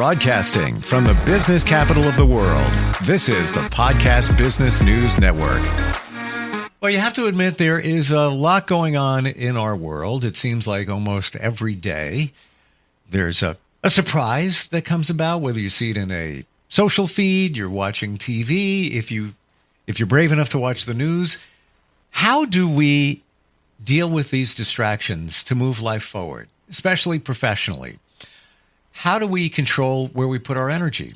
Broadcasting from the business capital of the world, this is the Podcast Business News Network. Well, you have to admit there is a lot going on in our world. It seems like almost every day there's a surprise that comes about, whether you see it in a social feed, you're watching TV, if you're brave enough to watch the news. How do we deal with these distractions to move life forward, especially professionally? How do we control where we put our energy?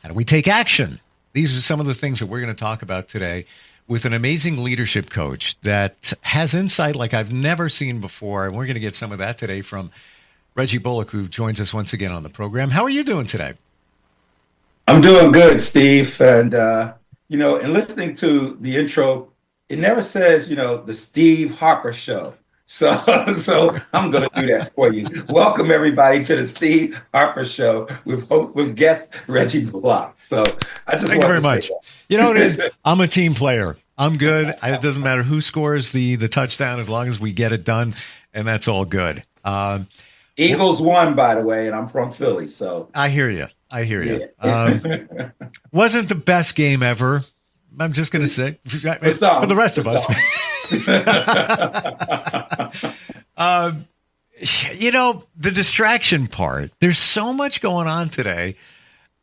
How do we take action? These are some of the things that we're going to talk about today with an amazing leadership coach that has insight like I've never seen before. And we're going to get some of that today from Reggie Bullock, who joins us once again on the program. How are you doing today? I'm doing good, Steve. And, in listening to the intro, it never says, the Steve Harper Show. So I'm going to do that for you. Welcome, everybody, to the Steve Harper Show with guest Reggie Bullock. So I just Thank you very much. You know what it is? I'm a team player. I'm good. It doesn't matter who scores the touchdown as long as we get it done, and that's all good. Eagles won, by the way, and I'm from Philly, so. I hear you. Yeah. Wasn't the best game ever. I'm just going to say, for the rest of us. The distraction part, there's so much going on today.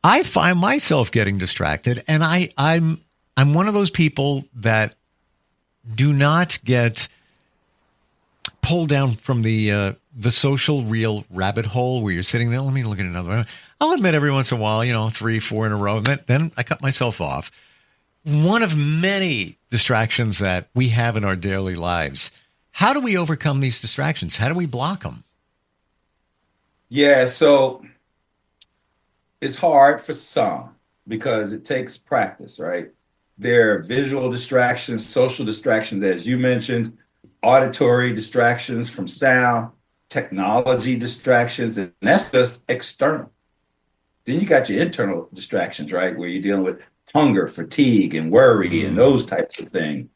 I find myself getting distracted, and I'm one of those people that do not get pulled down from the social reel rabbit hole where you're sitting there. Let me look at another one. I'll admit every once in a while, 3, 4 in a row, and then I cut myself off. One of many distractions that we have in our daily lives. How do we overcome these distractions? How do we block them? Yeah, so it's hard for some because it takes practice, right? There are visual distractions, social distractions, as you mentioned, auditory distractions from sound, technology distractions, and that's just external. Then you got your internal distractions, right? Where you're dealing with hunger, fatigue, and worry, and those types of things.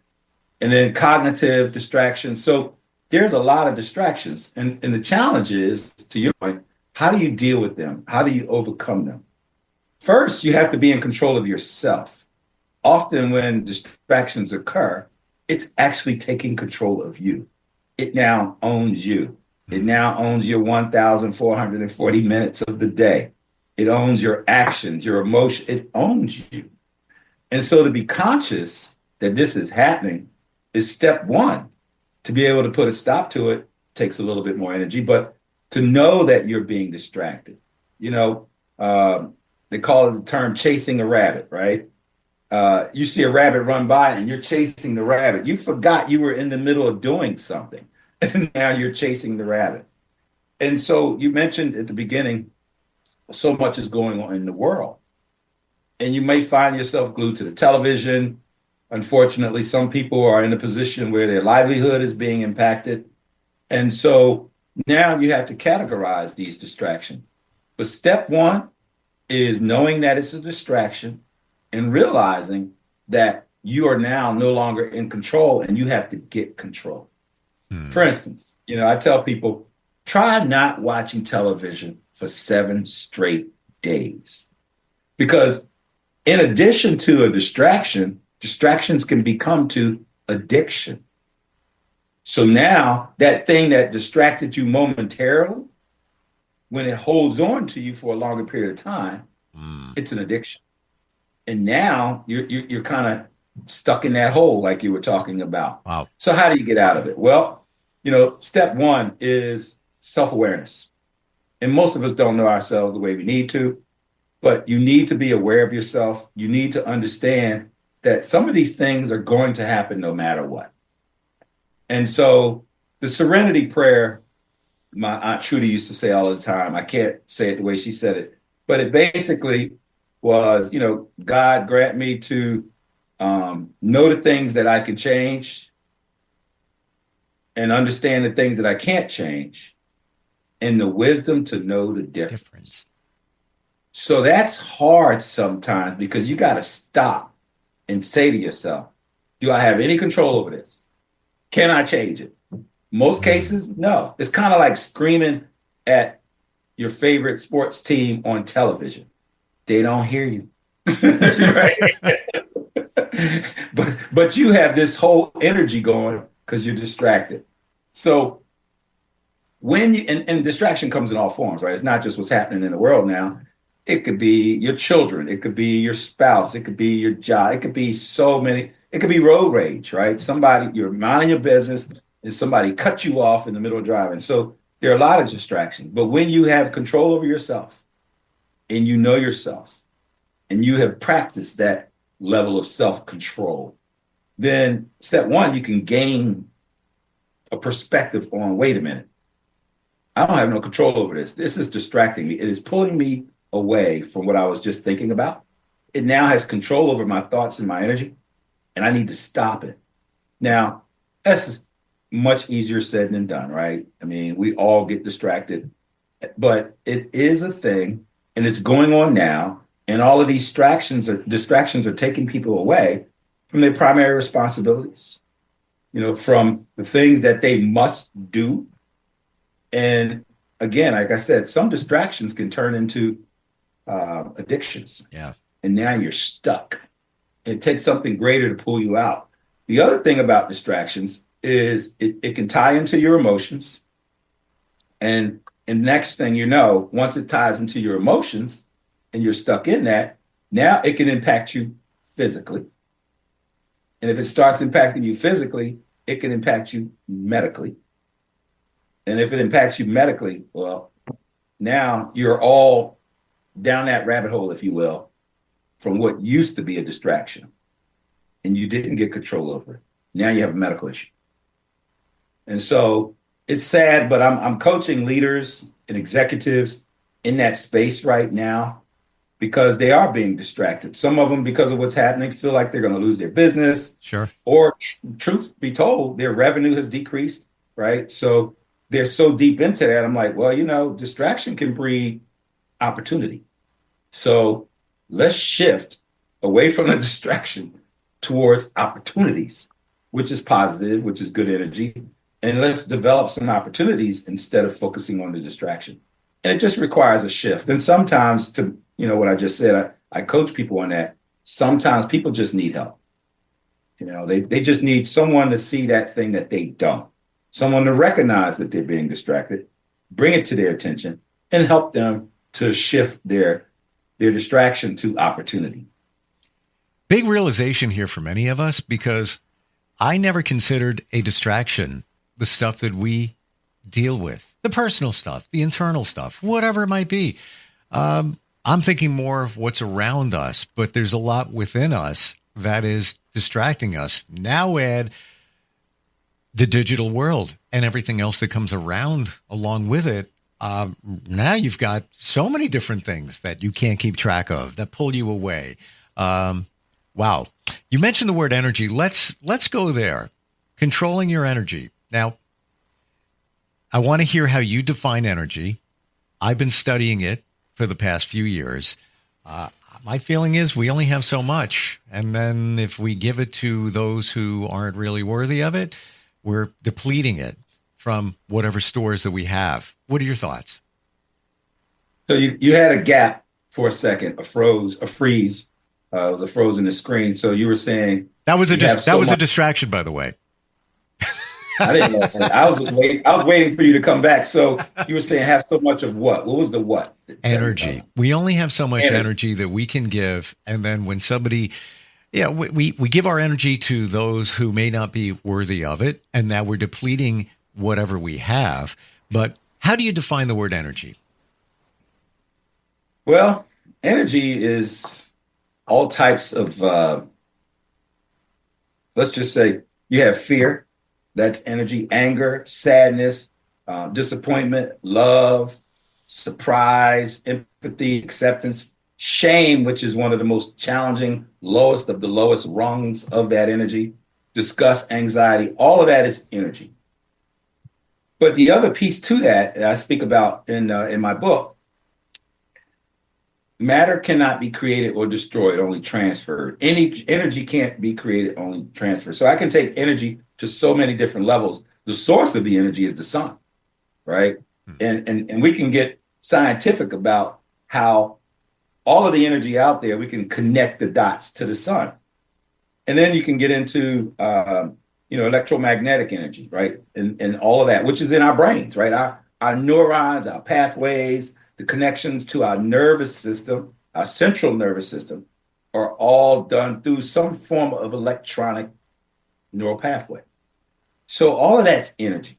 And then cognitive distractions. So there's a lot of distractions. And the challenge is, to your point, how do you deal with them? How do you overcome them? First, you have to be in control of yourself. Often when distractions occur, it's actually taking control of you. It now owns you. It now owns your 1,440 minutes of the day. It owns your actions, your emotion. It owns you. And so to be conscious that this is happening is step one. To be able to put a stop to it takes a little bit more energy, but to know that you're being distracted. They call it the term chasing a rabbit, right? You see a rabbit run by and you're chasing the rabbit. You forgot you were in the middle of doing something, and now you're chasing the rabbit. And so you mentioned at the beginning, so much is going on in the world. And you may find yourself glued to the television. Unfortunately, some people are in a position where their livelihood is being impacted. And so now you have to categorize these distractions. But step one is knowing that it's a distraction and realizing that you are now no longer in control and you have to get control. For instance, I tell people, try not watching television for 7 straight days. Because in addition to a distraction, distractions can become to addiction. So now that thing that distracted you momentarily, when it holds on to you for a longer period of time, it's an addiction. And now you're kind of stuck in that hole like you were talking about. Wow. So how do you get out of it? Well, step one is self-awareness. And most of us don't know ourselves the way we need to. But you need to be aware of yourself. You need to understand that some of these things are going to happen no matter what. And so the serenity prayer, my Aunt Trudy used to say all the time, I can't say it the way she said it, but it basically was, God grant me to know the things that I can change and understand the things that I can't change, and the wisdom to know the difference. So that's hard sometimes because you got to stop and say to yourself, do I have any control over this? Can I change it? Most cases, no. It's kind of like screaming at your favorite sports team on television. They don't hear you. Right? But you have this whole energy going because you're distracted. So when you and distraction comes in all forms, right? It's not just what's happening in the world now. It could be your children, it could be your spouse, it could be your job, it could be so many, it could be road rage, right? Somebody, you're minding your business and somebody cut you off in the middle of driving. So there are a lot of distractions. But when you have control over yourself and you know yourself and you have practiced that level of self-control, then step one, you can gain a perspective on, wait a minute, I don't have no control over this. This is distracting me. It is pulling me away from what I was just thinking about. It now has control over my thoughts and my energy, and I need to stop it. Now, that's much easier said than done, right? I mean, we all get distracted, but it is a thing, and it's going on now, and all of these distractions are taking people away from their primary responsibilities, from the things that they must do. And again, like I said, some distractions can turn into addictions. Yeah. And now you're stuck. It takes something greater to pull you out. The other thing about distractions is it can tie into your emotions. And next thing you know, once it ties into your emotions and you're stuck in that, now it can impact you physically. And if it starts impacting you physically, it can impact you medically. And if it impacts you medically, well, now you're all down that rabbit hole, if you will, from what used to be a distraction. And you didn't get control over it. Now you have a medical issue. And so it's sad, but I'm coaching leaders and executives in that space right now because they are being distracted. Some of them, because of what's happening, feel like they're going to lose their business. Sure. Or truth be told, their revenue has decreased, right? So they're so deep into that. I'm like, well, distraction can breed opportunity. So let's shift away from the distraction towards opportunities, which is positive, which is good energy. And let's develop some opportunities instead of focusing on the distraction. And it just requires a shift. And sometimes, to what I just said, I coach people on that. Sometimes people just need help. They just need someone to see that thing that they don't. Someone to recognize that they're being distracted, bring it to their attention, and help them to shift their distraction to opportunity. Big realization here for many of us, because I never considered a distraction the stuff that we deal with, the personal stuff, the internal stuff, whatever it might be. I'm thinking more of what's around us, but there's a lot within us that is distracting us. Now add the digital world and everything else that comes around along with it. Now you've got so many different things that you can't keep track of that pull you away. Wow. You mentioned the word energy. Let's go there. Controlling your energy. Now, I want to hear how you define energy. I've been studying it for the past few years. My feeling is we only have so much. And then if we give it to those who aren't really worthy of it, we're depleting it from whatever stores that we have. What are your thoughts? So you had a gap for a second, a freeze. It was a froze in the screen. So you were saying that was a distraction, by the way. I didn't know that. I was waiting for you to come back. So you were saying have so much of what? What was the what? Energy. We only have so much energy that we can give. And then when somebody, we give our energy to those who may not be worthy of it. And now we're depleting whatever we have. But how do you define the word energy? Well, energy is all types of, let's just say you have fear. That's energy, anger, sadness, disappointment, love, surprise, empathy, acceptance, shame, which is one of the most challenging, lowest of the lowest rungs of that energy, disgust, anxiety, all of that is energy. But the other piece to that I speak about in my book, matter cannot be created or destroyed, only transferred. Any energy can't be created, only transferred. So I can take energy to so many different levels. The source of the energy is the sun, right? And we can get scientific about how all of the energy out there, we can connect the dots to the sun. And then you can get into, electromagnetic energy, right? And all of that, which is in our brains, right? Our neurons, our pathways, the connections to our nervous system, our central nervous system, are all done through some form of electronic neural pathway. So all of that's energy,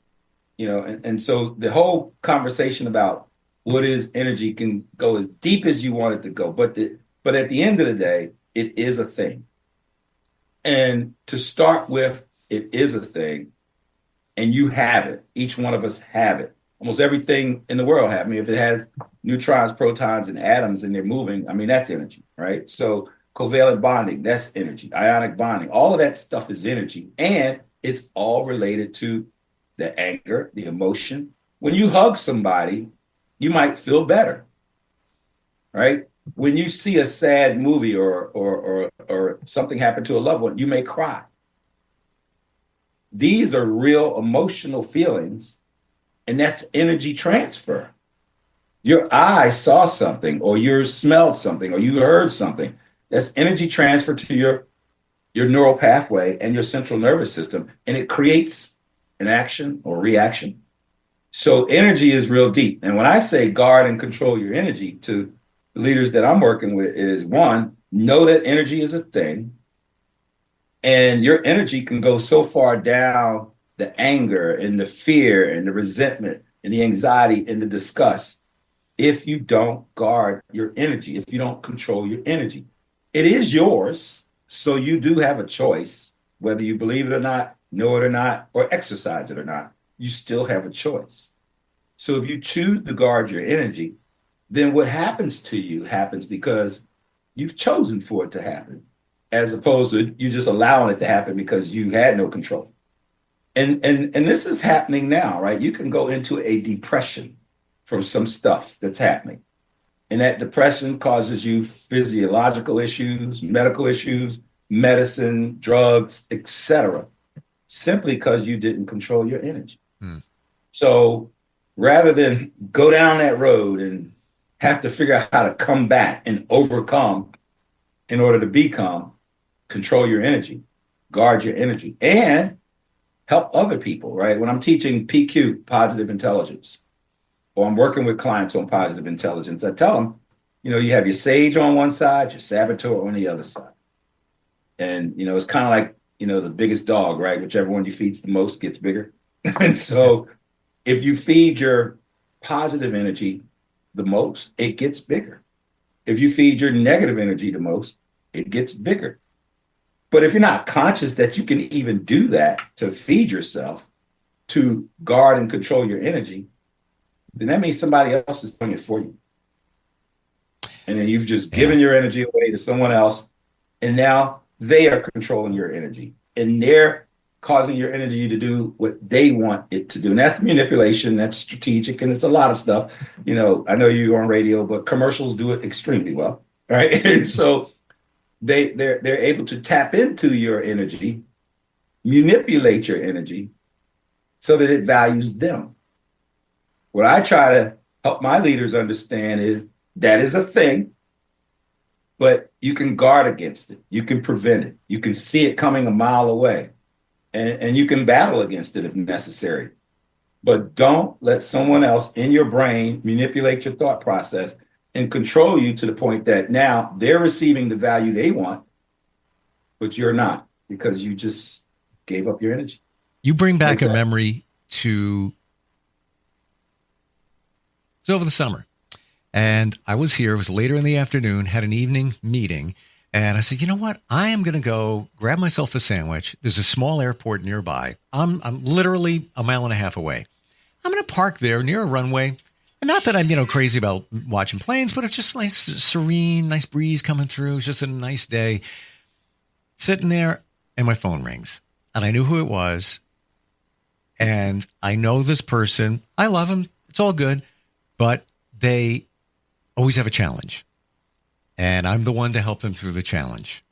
and so the whole conversation about what is energy can go as deep as you want it to go. But at the end of the day, it is a thing. And to start with, it is a thing, and you have it. Each one of us have it. Almost everything in the world have. I mean, if it has neutrons, protons, and atoms, and they're moving, I mean, that's energy, right? So covalent bonding, that's energy. Ionic bonding, all of that stuff is energy, and it's all related to the anger, the emotion. When you hug somebody, you might feel better, right? When you see a sad movie or something happen to a loved one, you may cry. These are real emotional feelings, and that's energy transfer. Your eye saw something, or you smelled something, or you heard something. That's energy transfer to your neural pathway and your central nervous system, and it creates an action or reaction. So energy is real deep. And when I say guard and control your energy to the leaders that I'm working with is, one, know that energy is a thing. And your energy can go so far down the anger and the fear and the resentment and the anxiety and the disgust if you don't guard your energy, if you don't control your energy. It is yours, so you do have a choice, whether you believe it or not, know it or not, or exercise it or not, you still have a choice. So if you choose to guard your energy, then what happens to you happens because you've chosen for it to happen, as opposed to you just allowing it to happen because you had no control. And this is happening now, right? You can go into a depression from some stuff that's happening. And that depression causes you physiological issues, medical issues, medicine, drugs, etc., simply because you didn't control your energy. So rather than go down that road and have to figure out how to come back and overcome in order to become, control your energy, guard your energy, and help other people, right? When I'm teaching PQ, positive intelligence, or I'm working with clients on positive intelligence, I tell them, you have your sage on one side, your saboteur on the other side. And, it's kind of like, the biggest dog, right? Whichever one you feed the most gets bigger. And so if you feed your positive energy the most, it gets bigger. If you feed your negative energy the most, it gets bigger. But if you're not conscious that you can even do that to feed yourself, to guard and control your energy, then that means somebody else is doing it for you. And then you've just given your energy away to someone else, and now they are controlling your energy, and they're causing your energy to do what they want it to do. And that's manipulation, that's strategic, and it's a lot of stuff. I know you're on radio, but commercials do it extremely well, right? And so they're able to tap into your energy, manipulate your energy so that it values them. What I try to help my leaders understand is that is a thing, but you can guard against it. You can prevent it. You can see it coming a mile away, and you can battle against it if necessary. But don't let someone else in your brain manipulate your thought process and control you to the point that now they're receiving the value they want, but you're not, because you just gave up your energy. You bring back a memory to over the summer. And I was here, it was later in the afternoon, had an evening meeting. And I said, you know what? I am going to go grab myself a sandwich. There's a small airport nearby. I'm literally a mile and a half away. I'm going to park there near a runway. And not that I'm, crazy about watching planes, but it's just nice, serene, nice breeze coming through. It's just a nice day. Sitting there, and my phone rings. And I knew who it was. And I know this person. I love him. It's all good. But they always have a challenge. And I'm the one to help them through the challenge.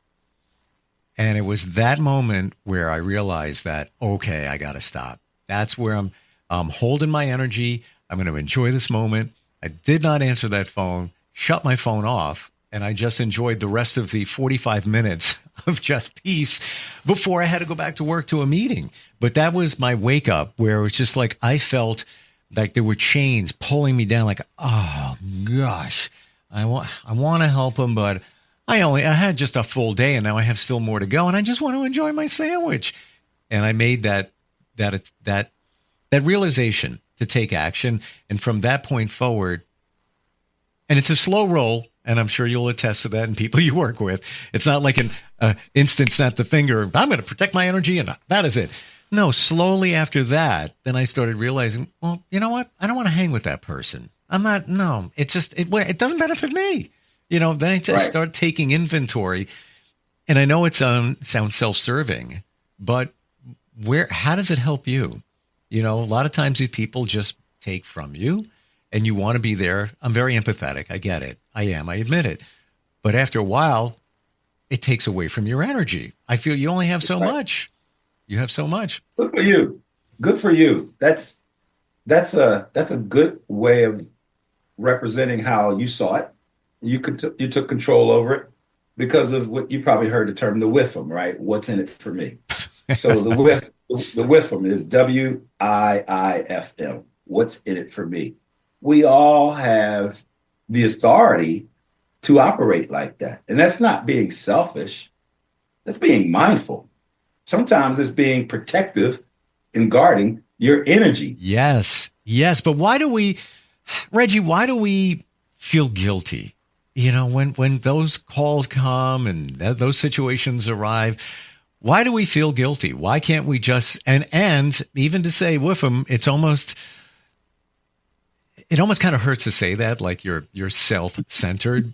And it was that moment where I realized that, okay, I got to stop. That's where I'm holding my energy. I'm going to enjoy this moment. I did not answer that phone, shut my phone off, and I just enjoyed the rest of the 45 minutes of just peace before I had to go back to work to a meeting. But that was my wake up, where it was just like I felt like there were chains pulling me down, like, oh gosh, I want to help him, but I had just a full day, and now I have still more to go, and I just want to enjoy my sandwich. And I made that realization to take action, and from that point forward, and it's a slow roll, and I'm sure you'll attest to that, and people you work with. It's not like an instant snap the finger, I'm going to protect my energy, and that is it. No, slowly after that, then I started realizing, well, you know what? I don't want to hang with that person. It doesn't benefit me. Then I just start taking inventory, and I know it sounds self-serving, but how does it help you? A lot of times these people just take from you, and you want to be there. I'm very empathetic. I get it. I am. I admit it. But after a while, it takes away from your energy. I feel you only have so much. You have so much. Good for you. Good for you. That's a good way of representing how you saw it. You took control over it because of what you probably heard the term, the WIFM, right? What's in it for me? So the WIFM is WIIFM. What's in it for me? We all have the authority to operate like that. And that's not being selfish. That's being mindful. Sometimes it's being protective and guarding your energy. Yes. But Reggie, why do we feel guilty? When those calls come and those situations arrive, why do we feel guilty? Why can't we just, and even to say with them, it almost kind of hurts to say that, like you're self-centered.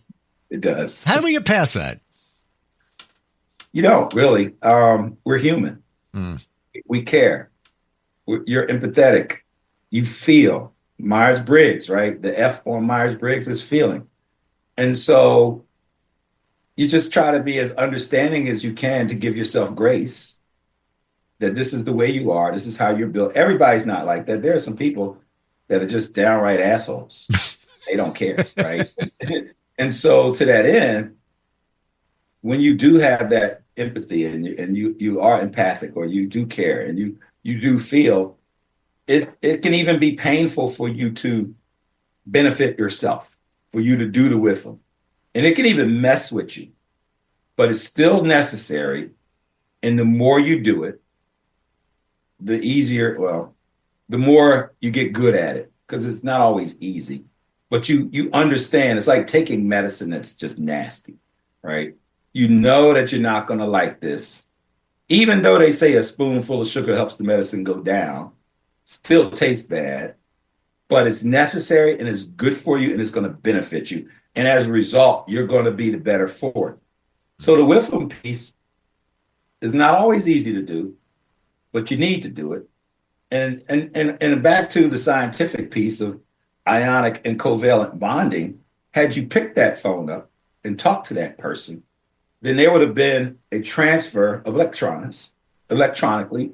It does. How do we get past that? You don't really. We're human. We care. You're empathetic. You feel. Myers-Briggs, right? The F on Myers-Briggs is feeling. And so you just try to be as understanding as you can to give yourself grace that this is the way you are. This is how you're built. Everybody's not like that. There are some people that are just downright assholes. They don't care, right? And so to that end, when you do have that empathy and you are empathic, or you do care and you do feel, it can even be painful for you to benefit yourself, for you to do the with them. And it can even mess with you, but it's still necessary. And the more you do it, the more you get good at it, because it's not always easy, but you understand. It's like taking medicine that's just nasty, right? You know that you're not going to like this, even though they say a spoonful of sugar helps the medicine go down, still tastes bad, but it's necessary and it's good for you and it's going to benefit you. And as a result, you're going to be the better for it. So the with them piece is not always easy to do, but you need to do it. And back to the scientific piece of ionic and covalent bonding, had you picked that phone up and talked to that person, then there would have been a transfer of electrons electronically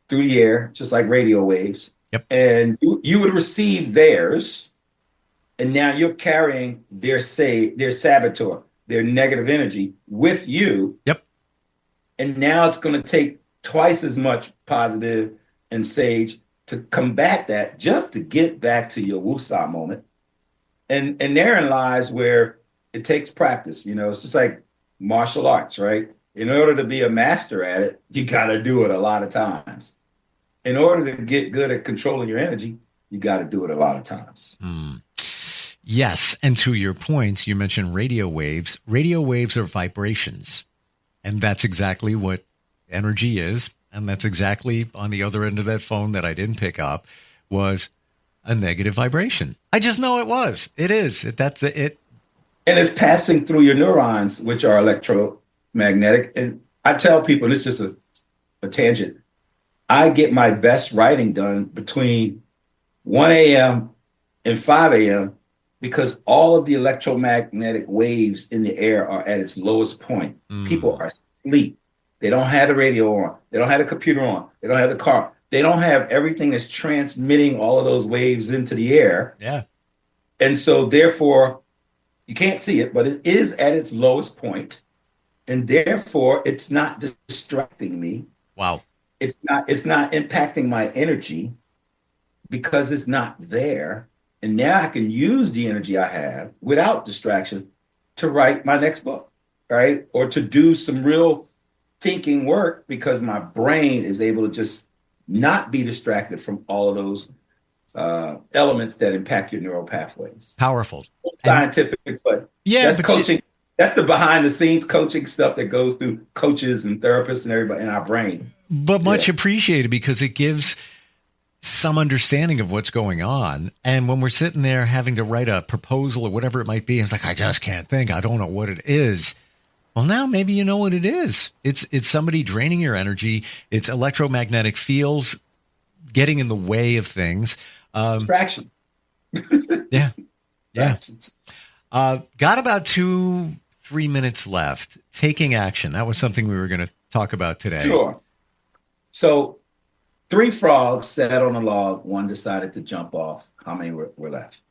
through the air, just like radio waves. Yep. And you would receive theirs. And now you're carrying their saboteur, their negative energy with you. Yep. And now it's going to take twice as much positive and sage to combat that, just to get back to your woosah moment. And therein lies where it takes practice. It's just like martial arts, right? In order to be a master at it, you got to do it a lot of times. In order to get good at controlling your energy, you got to do it a lot of times. Yes. And to your point, you mentioned radio waves. Radio waves are vibrations. And that's exactly what energy is. And that's exactly on the other end of that phone that I didn't pick up was a negative vibration. I just know it was. It is. That's it. And it's passing through your neurons, which are electromagnetic. And I tell people, and it's just a tangent, I get my best writing done between 1 a.m. and 5 a.m. because all of the electromagnetic waves in the air are at its lowest point. People are asleep. They don't have the radio on. They don't have the computer on. They don't have the car. They don't have everything that's transmitting all of those waves into the air. Yeah. And so therefore, you can't see it, but it is at its lowest point. And therefore, it's not distracting me. Wow. It's not impacting my energy because it's not there. And now I can use the energy I have without distraction to write my next book, right? Or to do some real thinking work because my brain is able to just not be distracted from all of those elements that impact your neural pathways. Powerful. Scientific, but yeah, that's coaching. That's the behind the scenes coaching stuff that goes through coaches and therapists and everybody in our brain. But much appreciated because it gives some understanding of what's going on. And when we're sitting there having to write a proposal or whatever it might be, it's like, I just can't think. I don't know what it is. Well, now maybe you know what it is. It's somebody draining your energy. It's electromagnetic fields getting in the way of things. Distractions. Yeah. Distractions. Got about 2-3 minutes left. Taking action. That was something we were going to talk about today. Sure. So 3 frogs sat on a log. One decided to jump off. How many were left?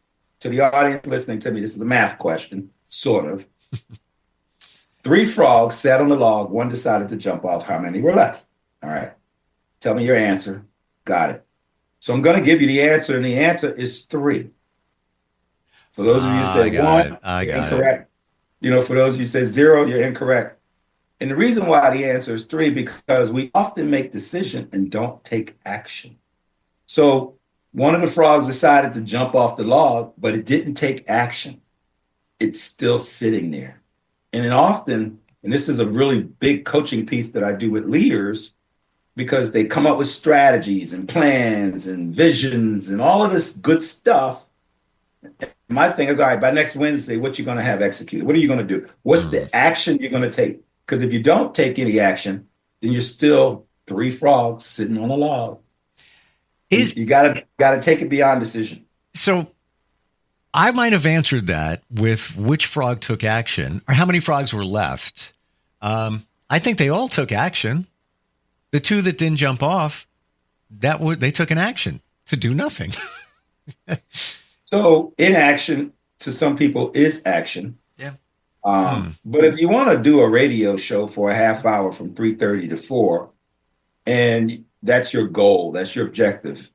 To the audience listening to me, this is a math question, sort of. 3 frogs sat on the log. One decided to jump off. How many were left? All right. Tell me your answer. Got it. So I'm going to give you the answer, and the answer is 3. For those of you who said 1, you're incorrect. You know, for those of you who said 0, you're incorrect. And the reason why the answer is 3, because we often make decisions and don't take action. So one of the frogs decided to jump off the log, but it didn't take action. It's still sitting there. And then often, and this is a really big coaching piece that I do with leaders, because they come up with strategies and plans and visions and all of this good stuff. My thing is, all right, by next Wednesday, what you going to have executed? What are you going to do? What's the action you're going to take? Because if you don't take any action, then you're still 3 frogs sitting on a log. You gotta take it beyond decision. So I might have answered that with which frog took action or how many frogs were left. I think they all took action. The 2 that didn't jump off, they took an action to do nothing. So inaction to some people is action. Yeah. But if you want to do a radio show for a half hour from 3:30 to 4, and that's your goal, that's your objective,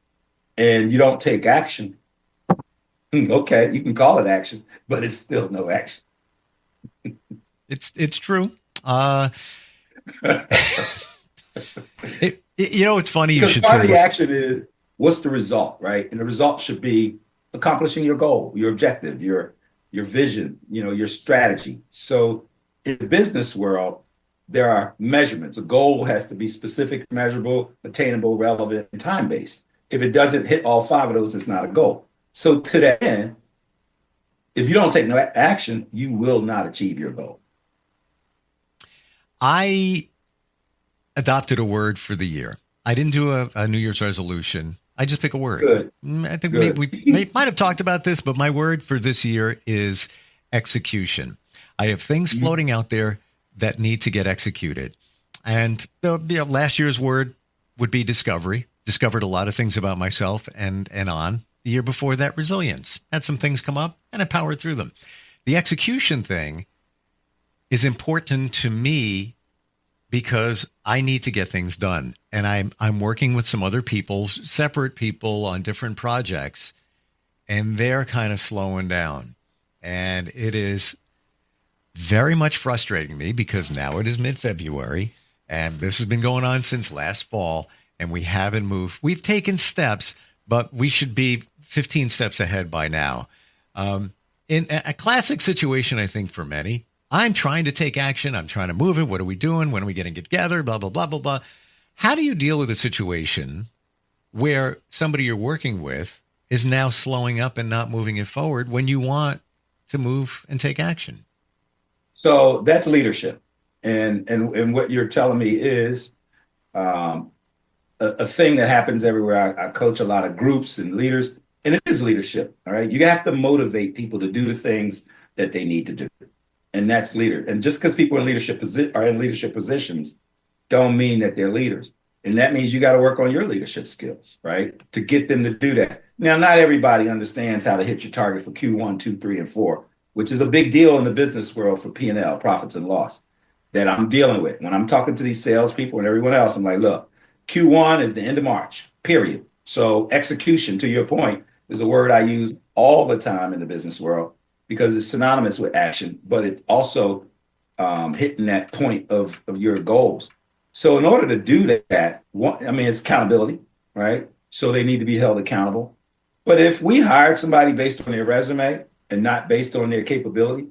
and you don't take action, okay, you can call it action, but it's still no action. It's true. It's funny you should say part of the action is what's the result, right? And the result should be accomplishing your goal, your objective, your vision, your strategy. So in the business world, there are measurements. A goal has to be specific, measurable, attainable, relevant, and time-based. If it doesn't hit all 5 of those, it's not a goal. So to that end, if you don't take no action, you will not achieve your goal. I adopted a word for the year. I didn't do a New Year's resolution. I just pick a word. Good. I think we might have talked about this, but my word for this year is execution. I have things floating out there that need to get executed. And last year's word would be discovery. Discovered a lot of things about myself and on. The year before that, resilience. Had some things come up and I powered through them. The execution thing is important to me because I need to get things done. And I'm working with some other people, separate people on different projects, and they're kind of slowing down. And it is very much frustrating me because now it is mid-February and this has been going on since last fall and we haven't moved. We've taken steps, but we should be 15 steps ahead by now. In a classic situation, I think, for many, I'm trying to take action. I'm trying to move it. What are we doing? When are we getting it together? Blah, blah, blah, blah, blah. How do you deal with a situation where somebody you're working with is now slowing up and not moving it forward when you want to move and take action? So that's leadership. And what you're telling me is a thing that happens everywhere. I coach a lot of groups and leaders, and it is leadership. All right. You have to motivate people to do the things that they need to do. And that's leader. And just because people are in leadership positions don't mean that they're leaders. And that means you got to work on your leadership skills, right? To get them to do that. Now, not everybody understands how to hit your target for Q1, 2, 3, and 4, which is a big deal in the business world for P&L, profits and loss, that I'm dealing with. When I'm talking to these salespeople and everyone else, I'm like, look, Q1 is the end of March, period. So execution, to your point, is a word I use all the time in the business world because it's synonymous with action, but it's also hitting that point of your goals. So in order to do that, it's accountability, right? So they need to be held accountable. But if we hired somebody based on their resume and not based on their capability,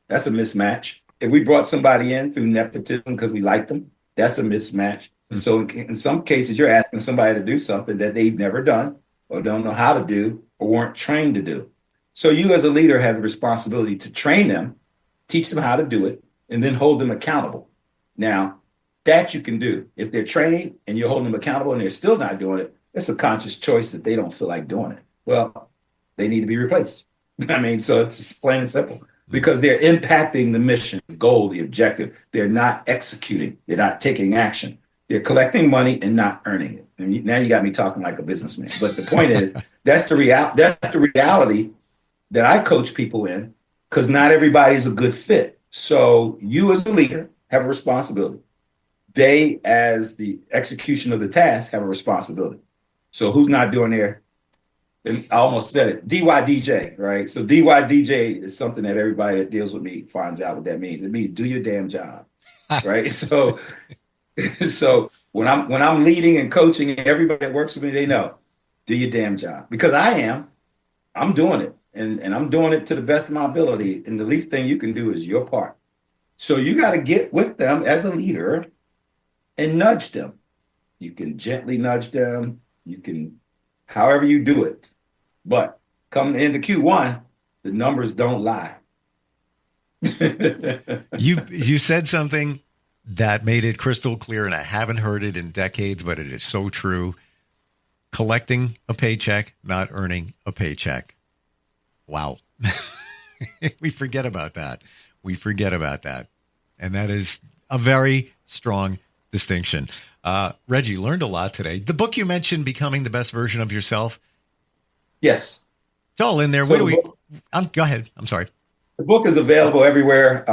that's a mismatch. If we brought somebody in through nepotism because we liked them, that's a mismatch. And so in some cases, you're asking somebody to do something that they've never done or don't know how to do or weren't trained to do. So you as a leader have the responsibility to train them, teach them how to do it, and then hold them accountable. Now, that you can do. If they're trained and you're holding them accountable and they're still not doing it, it's a conscious choice that they don't feel like doing it. Well, they need to be replaced. So it's just plain and simple because they're impacting the mission, the goal, the objective. They're not executing. They're not taking action. They're collecting money and not earning it. And now you got me talking like a businessman. But the point is, that's the reality that I coach people in because not everybody's a good fit. So you as a leader have a responsibility. They, as the execution of the task, have a responsibility. So who's not doing their, I almost said it, DYDJ, right? So DYDJ is something that everybody that deals with me finds out what that means. It means do your damn job, right? So when I'm leading and coaching, everybody that works with me, they know, do your damn job. Because I'm doing it. And I'm doing it to the best of my ability. And the least thing you can do is your part. So you got to get with them as a leader and nudge them. You can gently nudge them. You can, however you do it. But come into Q1, the numbers don't lie. You said something that made it crystal clear, and I haven't heard it in decades, but it is so true. Collecting a paycheck, not earning a paycheck. Wow. We forget about that. And that is a very strong distinction. Reggie, learned a lot today. The book you mentioned, Becoming the Best Version of Yourself. Yes. It's all in there. So Go ahead. I'm sorry. The book is available everywhere,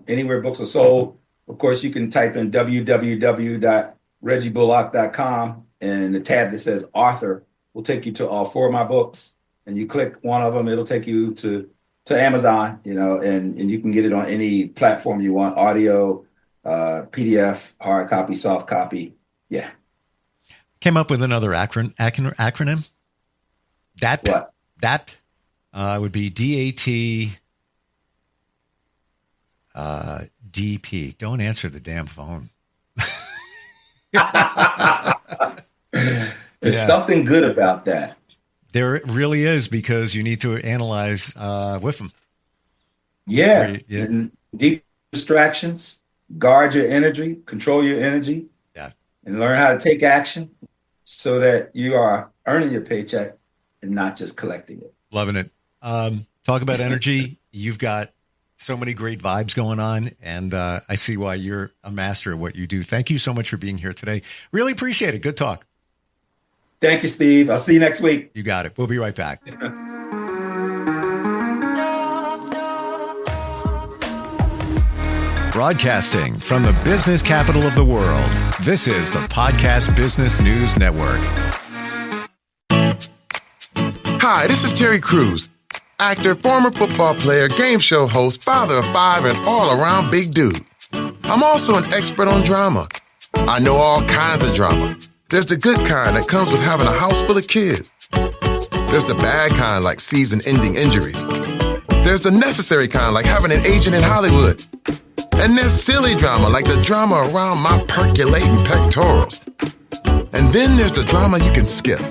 anywhere books are sold. Of course, you can type in www.reggiebullock.com and the tab that says author will take you to all 4 of my books. And you click one of them, it'll take you to Amazon, and you can get it on any platform you want, audio, PDF, hard copy, soft copy. Yeah. Came up with another acronym. What? That would be DAT DP. Don't answer the damn phone. There's something good about that. There really is, because you need to analyze with them. Yeah. And deep distractions, guard your energy, control your energy, and learn how to take action so that you are earning your paycheck and not just collecting it. Loving it. Talk about energy. You've got so many great vibes going on, and I see why you're a master of what you do. Thank you so much for being here today. Really appreciate it. Good talk. Thank you, Steve. I'll see you next week. You got it. We'll be right back. Broadcasting from the business capital of the world, this is the Podcast Business News Network. Hi, this is Terry Crews, actor, former football player, game show host, father of 5, and all-around big dude. I'm also an expert on drama. I know all kinds of drama. There's the good kind that comes with having a house full of kids. There's the bad kind, like season-ending injuries. There's the necessary kind, like having an agent in Hollywood. And there's silly drama, like the drama around my percolating pectorals. And then there's the drama you can skip.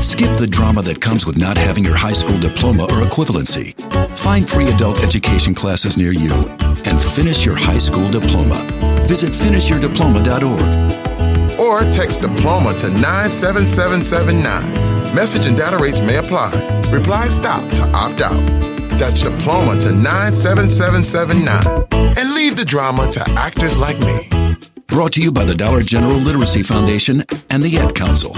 Skip the drama that comes with not having your high school diploma or equivalency. Find free adult education classes near you and finish your high school diploma. Visit finishyourdiploma.org. Or text diploma to 97779. Message and data rates may apply. Reply STOP to opt out. That's diploma to 97779. And leave the drama to actors like me. Brought to you by the Dollar General Literacy Foundation and the Ad Council.